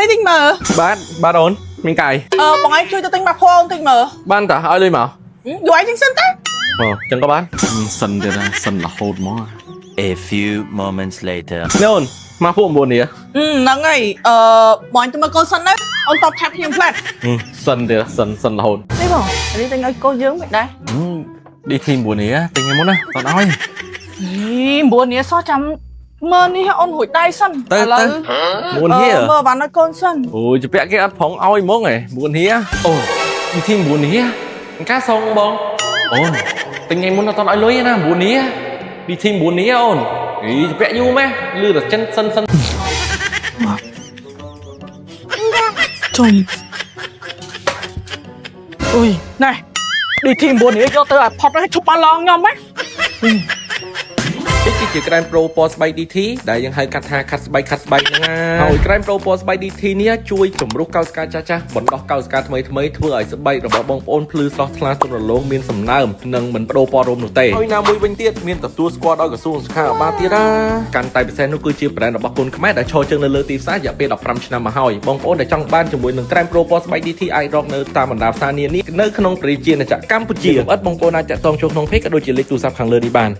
នេះទិញមើល បាទអូនមានកាយ បងឯងជួយទៅទិញមកផងទិញមើល បានតាឲ្យលុយមក យូរឯងចឹងសិនតើ ចឹងក៏បាន សិនទៀតណាសិនរហូតមក A few moments later. នេះអូនមកពួក9នេះ ហ្នឹងហើយបងឯងទៅមើលកូនសិនណាអូនតបឆាប់ខ្ញុំផ្លែត សិនទៀតសិនរហូត នេះបងនេះទិញឲ្យកូនយើងមិនដែរ đi thi buồn này á tình em muốn á tao nói 9នេះសោះចាំមើលនេះអូនរួចដៃសិន ទៅ ឥឡូវ buồn hía មើលបានឲ្យកូនសិន ôi chụp vẽ cái ăn phóng oi mốt này buồn hía ồ đi thi buồn hía cá xong bông ôn tình em muốn tao nói lối na buồn hía đi thi buồn hía ôn ý chụp vẽ nhu mẹ lư được chân sân ចុយអុយណែឌីធី9នេះយកទៅឲ្យផុតឲ្យឈប់បានឡងខ្ញុំហ៎ cái chỉ cái pro po spy DT ដែលយើងហៅកាត់ថាខាត់ស្បៃហ្នឹងហើយ Crime Pro po spy DT នេះជួយជំរុះកោសិកាចាស់បណ្ដោះកោសិកាថ្មីធ្វើឲ្យស្បែករបស់បងប្អូនភ្លឺស្រស់ថ្លាទន់រលោងមានសំណើមនិងមិនបដូរពណ៌រោមនោះទេហើយណាមួយវិញទៀតមានទទួលស្គាល់ដោយក្រសួងសុខាភិបាលទៀតណាកាន់តែពិសេសនោះគឺជា brand របស់គុនខ្មែរដែលឈរជើងនៅលើទីផ្សាររយៈពេល15ឆ្នាំមកហើយបងប្អូនដែលចង់បានជាមួយនឹង Crime Pro po spy DT អាចរកនៅតាមបណ្ដាផ្សារនានានៅក្នុងប្រជាជាតិកម្ពុជាឥតបងប្អូនអាចតាក់ទងចូលក្នុង page ក៏ដូចជាលេខទូរស័ព្ទខាងលើនេះបាន